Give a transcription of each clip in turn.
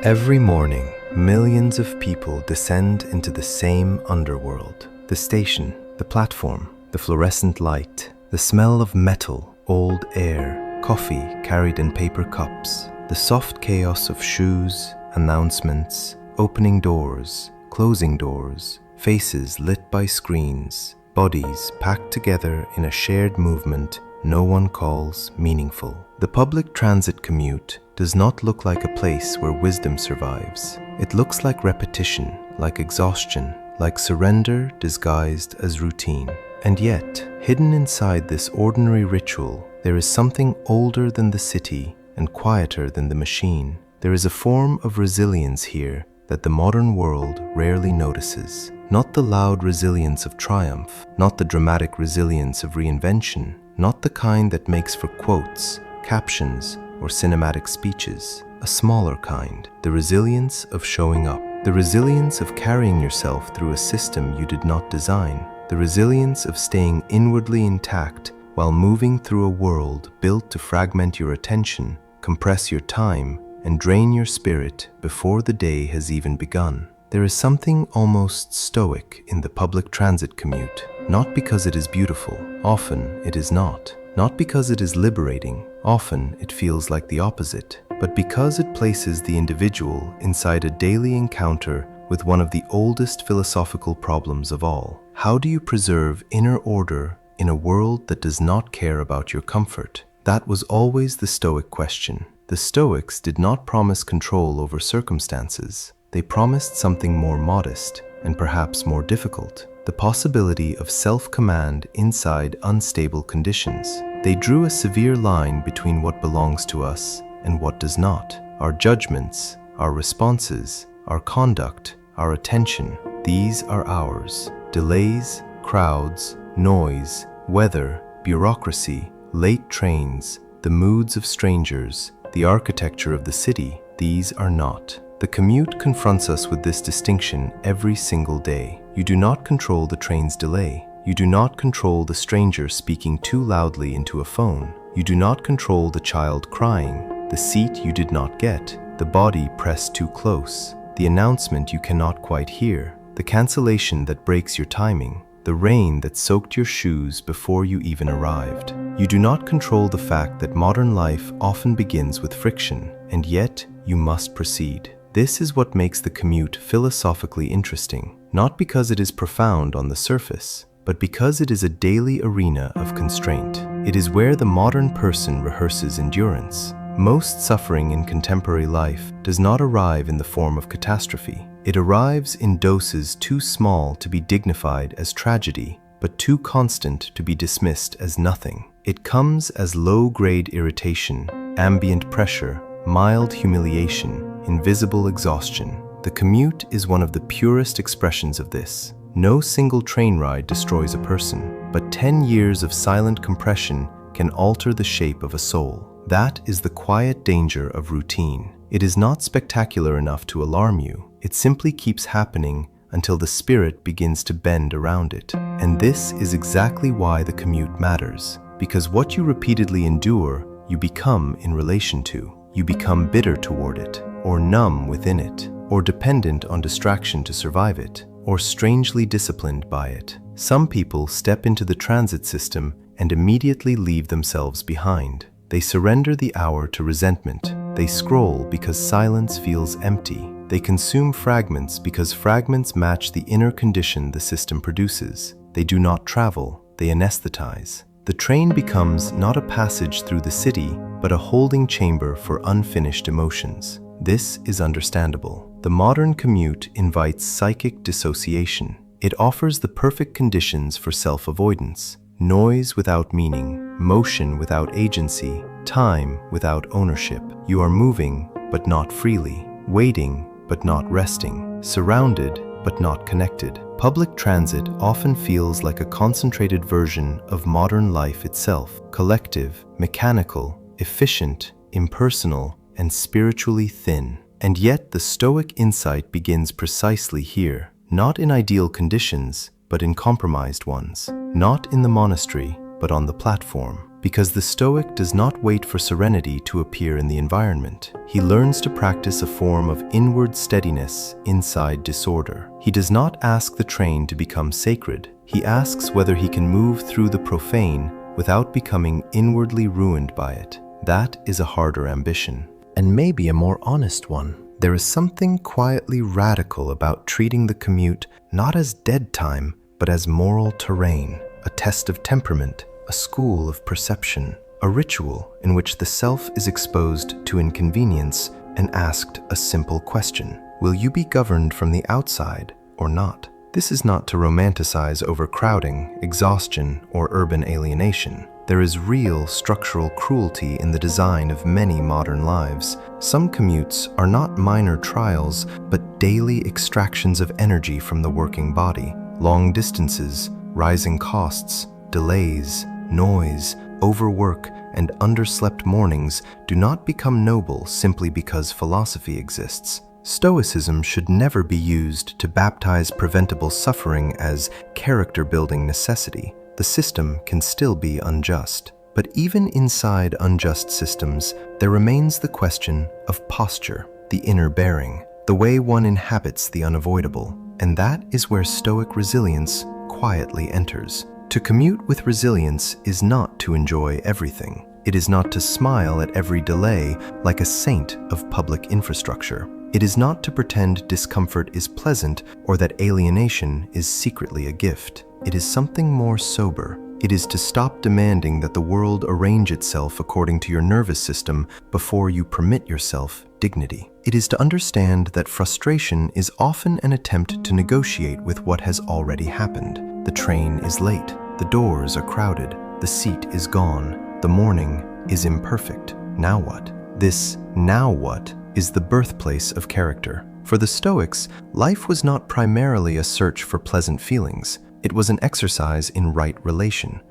Every morning, millions of people descend into the same underworld. The station, the platform, the fluorescent light, the smell of metal, old air, coffee carried in paper cups, the soft chaos of shoes, announcements, opening doors, closing doors, faces lit by screens, bodies packed together in a shared movement no one calls meaningful. The public transit commute does not look like a place where wisdom survives. It looks like repetition, like exhaustion, like surrender disguised as routine. And yet, hidden inside this ordinary ritual, there is something older than the city and quieter than the machine. There is a form of resilience here that the modern world rarely notices. Not the loud resilience of triumph, not the dramatic resilience of reinvention, not the kind that makes for quotes, captions, or cinematic speeches. A smaller kind, the resilience of showing up, the resilience of carrying yourself through a system you did not design, the resilience of staying inwardly intact while moving through a world built to fragment your attention, compress your time, and drain your spirit before the day has even begun. There is something almost stoic in the public transit commute, not because it is beautiful, often it is not. Not because it is liberating, often it feels like the opposite, but because it places the individual inside a daily encounter with one of the oldest philosophical problems of all. How do you preserve inner order in a world that does not care about your comfort? That was always the Stoic question. The Stoics did not promise control over circumstances. They promised something more modest and perhaps more difficult, the possibility of self-command inside unstable conditions. They drew a severe line between what belongs to us and what does not. Our judgments, our responses, our conduct, our attention, these are ours. Delays, crowds, noise, weather, bureaucracy, late trains, the moods of strangers, the architecture of the city, these are not. The commute confronts us with this distinction every single day. You do not control the train's delay. You do not control the stranger speaking too loudly into a phone. You do not control the child crying, the seat you did not get, the body pressed too close, the announcement you cannot quite hear, the cancellation that breaks your timing, the rain that soaked your shoes before you even arrived. You do not control the fact that modern life often begins with friction, and yet you must proceed. This is what makes the commute philosophically interesting, not because it is profound on the surface, but because it is a daily arena of constraint. It is where the modern person rehearses endurance. Most suffering in contemporary life does not arrive in the form of catastrophe. It arrives in doses too small to be dignified as tragedy, but too constant to be dismissed as nothing. It comes as low-grade irritation, ambient pressure, mild humiliation, invisible exhaustion. The commute is one of the purest expressions of this. No single train ride destroys a person, but 10 years of silent compression can alter the shape of a soul. That is the quiet danger of routine. It is not spectacular enough to alarm you. It simply keeps happening until the spirit begins to bend around it. And this is exactly why the commute matters. Because what you repeatedly endure, you become in relation to. You become bitter toward it, or numb within it, or dependent on distraction to survive it, or strangely disciplined by it. Some people step into the transit system and immediately leave themselves behind. They surrender the hour to resentment. They scroll because silence feels empty. They consume fragments because fragments match the inner condition the system produces. They do not travel, they anesthetize. The train becomes not a passage through the city, but a holding chamber for unfinished emotions. This is understandable. The modern commute invites psychic dissociation. It offers the perfect conditions for self-avoidance. Noise without meaning, motion without agency, time without ownership. You are moving, but not freely, waiting, but not resting, surrounded, but not connected. Public transit often feels like a concentrated version of modern life itself, collective, mechanical, efficient, impersonal, and spiritually thin. And yet the Stoic insight begins precisely here, not in ideal conditions, but in compromised ones, not in the monastery, but on the platform. Because the Stoic does not wait for serenity to appear in the environment. He learns to practice a form of inward steadiness inside disorder. He does not ask the train to become sacred. He asks whether he can move through the profane without becoming inwardly ruined by it. That is a harder ambition, and maybe a more honest one. There is something quietly radical about treating the commute not as dead time, but as moral terrain, a test of temperament, a school of perception, a ritual in which the self is exposed to inconvenience and asked a simple question: will you be governed from the outside or not? This is not to romanticize overcrowding, exhaustion, or urban alienation. There is real structural cruelty in the design of many modern lives. Some commutes are not minor trials, but daily extractions of energy from the working body. Long distances, rising costs, delays, noise, overwork, and underslept mornings do not become noble simply because philosophy exists. Stoicism should never be used to baptize preventable suffering as character-building necessity. The system can still be unjust. But even inside unjust systems, there remains the question of posture, the inner bearing, the way one inhabits the unavoidable. And that is where Stoic resilience quietly enters. To commute with resilience is not to enjoy everything. It is not to smile at every delay like a saint of public infrastructure. It is not to pretend discomfort is pleasant or that alienation is secretly a gift. It is something more sober. It is to stop demanding that the world arrange itself according to your nervous system before you permit yourself dignity. It is to understand that frustration is often an attempt to negotiate with what has already happened. The train is late, the doors are crowded, the seat is gone, the morning is imperfect. Now what? This now what is the birthplace of character. For the Stoics, life was not primarily a search for pleasant feelings. It was an exercise in right relation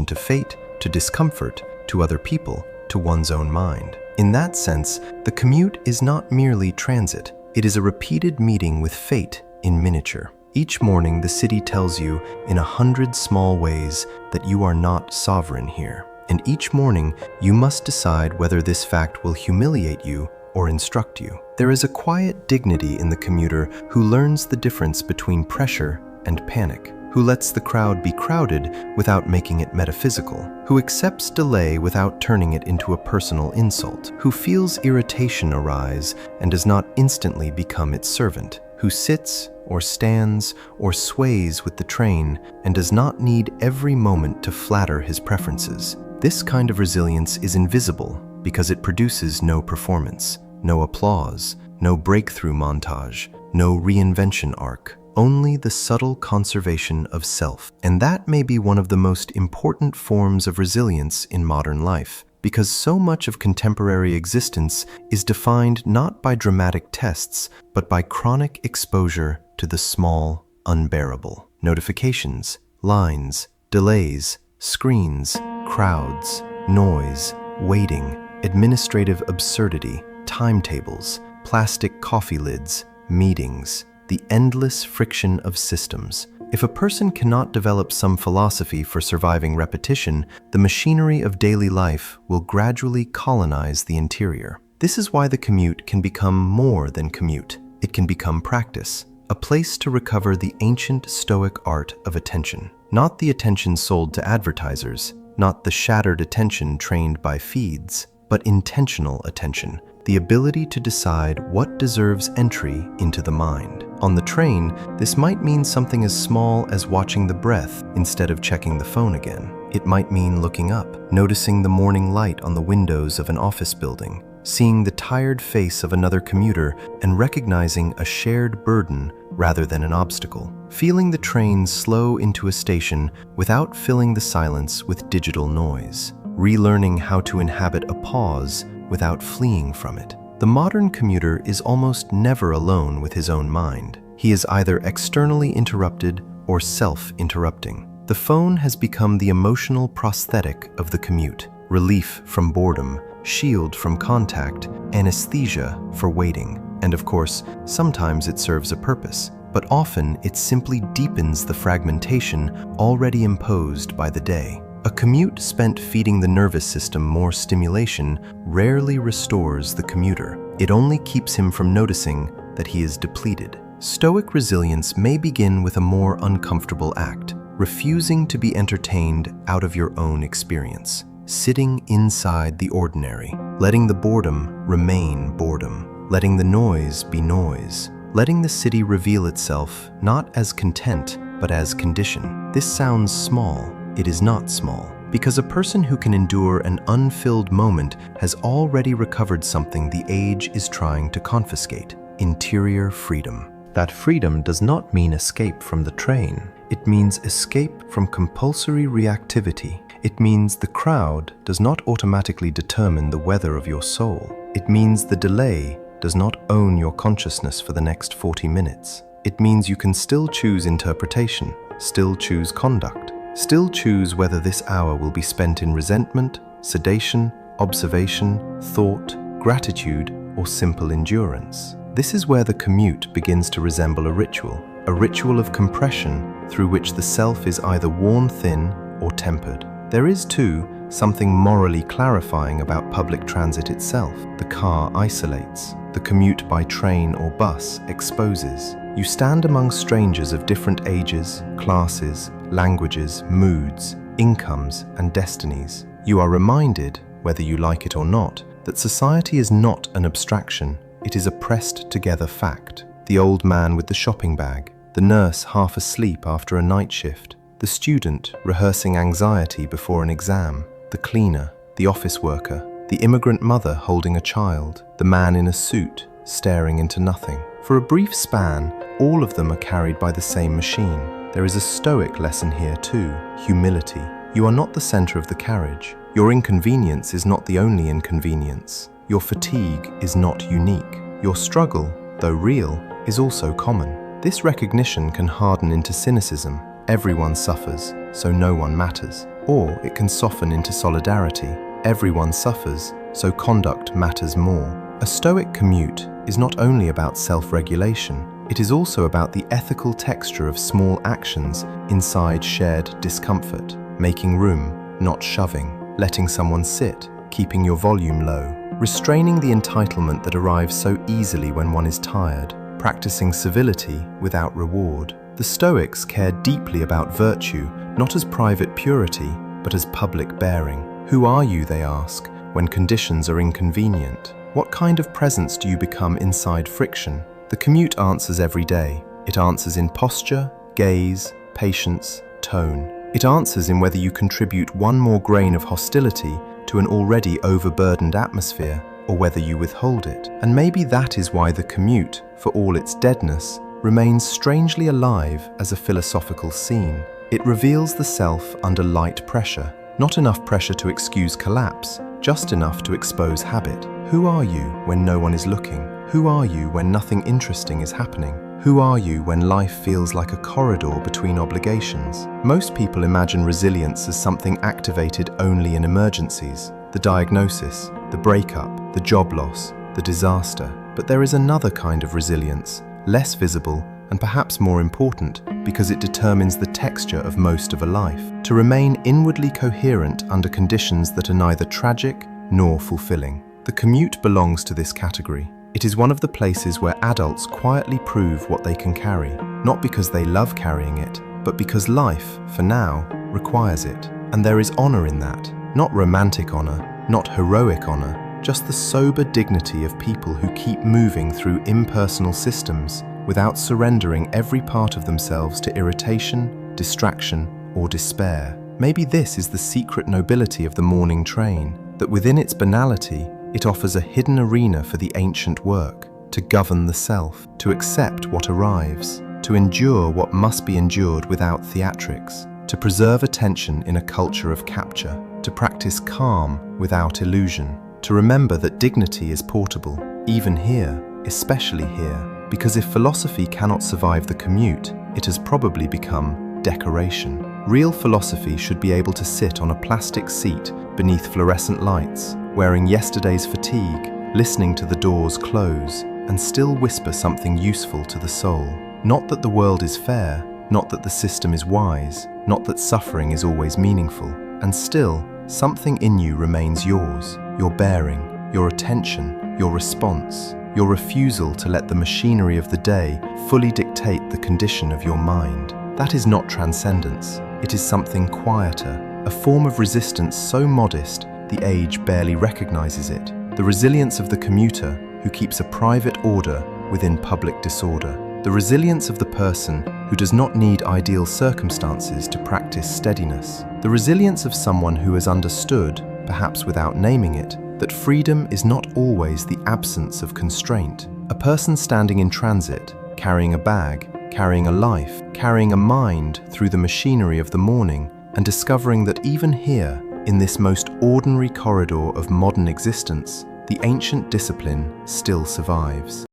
to fate, to discomfort, to other people, to one's own mind. In that sense, the commute is not merely transit. It is a repeated meeting with fate in miniature. Each morning, the city tells you in 100 small ways that you are not sovereign here. And each morning, you must decide whether this fact will humiliate you or instruct you. There is a quiet dignity in the commuter who learns the difference between pressure and panic, who lets the crowd be crowded without making it metaphysical, who accepts delay without turning it into a personal insult, who feels irritation arise and does not instantly become its servant, who sits or stands or sways with the train and does not need every moment to flatter his preferences. This kind of resilience is invisible because it produces no performance, no applause, no breakthrough montage, no reinvention arc. Only the subtle conservation of self. And that may be one of the most important forms of resilience in modern life, because so much of contemporary existence is defined not by dramatic tests, but by chronic exposure to the small, unbearable. Notifications, lines, delays, screens, crowds, noise, waiting, administrative absurdity, timetables, plastic coffee lids, meetings, the endless friction of systems. If a person cannot develop some philosophy for surviving repetition, the machinery of daily life will gradually colonize the interior. This is why the commute can become more than commute. It can become practice, a place to recover the ancient Stoic art of attention. Not the attention sold to advertisers, not the shattered attention trained by feeds, but intentional attention, the ability to decide what deserves entry into the mind. On the train, this might mean something as small as watching the breath instead of checking the phone again. It might mean looking up, noticing the morning light on the windows of an office building, seeing the tired face of another commuter and recognizing a shared burden rather than an obstacle. Feeling the train slow into a station without filling the silence with digital noise. Relearning how to inhabit a pause without fleeing from it. The modern commuter is almost never alone with his own mind. He is either externally interrupted or self-interrupting. The phone has become the emotional prosthetic of the commute, relief from boredom, shield from contact, anesthesia for waiting. And of course, sometimes it serves a purpose, but often it simply deepens the fragmentation already imposed by the day. A A commute spent feeding the nervous system more stimulation rarely restores the commuter. It only keeps him from noticing that he is depleted. Stoic resilience may begin with a more uncomfortable act, refusing to be entertained out of your own experience, sitting inside the ordinary, letting the boredom remain boredom, letting the noise be noise, letting the city reveal itself not as content, but as condition. This sounds small. It is not small, because a person who can endure an unfilled moment has already recovered something the age is trying to confiscate: interior freedom. That freedom does not mean escape from the train. It means escape from compulsory reactivity. It means the crowd does not automatically determine the weather of your soul. It means the delay does not own your consciousness for the next 40 minutes. It means you can still choose interpretation, still choose conduct, still choose whether this hour will be spent in resentment, sedation, observation, thought, gratitude, or simple endurance. This is where the commute begins to resemble a ritual of compression through which the self is either worn thin or tempered. There is, too, something morally clarifying about public transit itself. The car isolates. The commute by train or bus exposes. You stand among strangers of different ages, classes, languages, moods, incomes, and destinies. You are reminded, whether you like it or not, that society is not an abstraction. It is a pressed together fact. The old man with the shopping bag, the nurse half asleep after a night shift, the student rehearsing anxiety before an exam, the cleaner, the office worker, the immigrant mother holding a child, the man in a suit staring into nothing. For a brief span, all of them are carried by the same machine. There is a Stoic lesson here too: humility. You are not the center of the carriage. Your inconvenience is not the only inconvenience. Your fatigue is not unique. Your struggle, though real, is also common. This recognition can harden into cynicism. Everyone suffers, so no one matters. Or it can soften into solidarity. Everyone suffers, so conduct matters more. A Stoic commute is not only about self-regulation, it is also about the ethical texture of small actions inside shared discomfort. Making room, not shoving. Letting someone sit, keeping your volume low. Restraining the entitlement that arrives so easily when one is tired. Practicing civility without reward. The Stoics care deeply about virtue, not as private purity, but as public bearing. Who are you, they ask, when conditions are inconvenient? What kind of presence do you become inside friction? The commute answers every day. It answers in posture, gaze, patience, tone. It answers in whether you contribute one more grain of hostility to an already overburdened atmosphere, or whether you withhold it. And maybe that is why the commute, for all its deadness, remains strangely alive as a philosophical scene. It reveals the self under light pressure, not enough pressure to excuse collapse, just enough to expose habit. Who are you when no one is looking? Who are you when nothing interesting is happening? Who are you when life feels like a corridor between obligations? Most people imagine resilience as something activated only in emergencies, the diagnosis, the breakup, the job loss, the disaster. But there is another kind of resilience, less visible and perhaps more important because it determines the texture of most of a life. To remain inwardly coherent under conditions that are neither tragic nor fulfilling. The commute belongs to this category. It is one of the places where adults quietly prove what they can carry, not because they love carrying it, but because life, for now, requires it. And there is honor in that. Not romantic honor, not heroic honor, just the sober dignity of people who keep moving through impersonal systems without surrendering every part of themselves to irritation, distraction, or despair. Maybe this is the secret nobility of the morning train, that within its banality, it offers a hidden arena for the ancient work, to govern the self, to accept what arrives, to endure what must be endured without theatrics, to preserve attention in a culture of capture, to practice calm without illusion, to remember that dignity is portable, even here, especially here, because if philosophy cannot survive the commute, it has probably become decoration. Real philosophy should be able to sit on a plastic seat beneath fluorescent lights, wearing yesterday's fatigue, listening to the doors close, and still whisper something useful to the soul. Not that the world is fair, not that the system is wise, not that suffering is always meaningful, And still, something in you remains yours, your bearing, your attention, your response, your refusal to let the machinery of the day fully dictate the condition of your mind. That is not transcendence. It is something quieter, a form of resistance so modest the age barely recognizes it. The resilience of the commuter who keeps a private order within public disorder. The resilience of the person who does not need ideal circumstances to practice steadiness. The resilience of someone who has understood, perhaps without naming it, that freedom is not always the absence of constraint. A person standing in transit, carrying a bag, carrying a life, carrying a mind through the machinery of the morning, and discovering that even here, in this most ordinary corridor of modern existence, the ancient discipline still survives.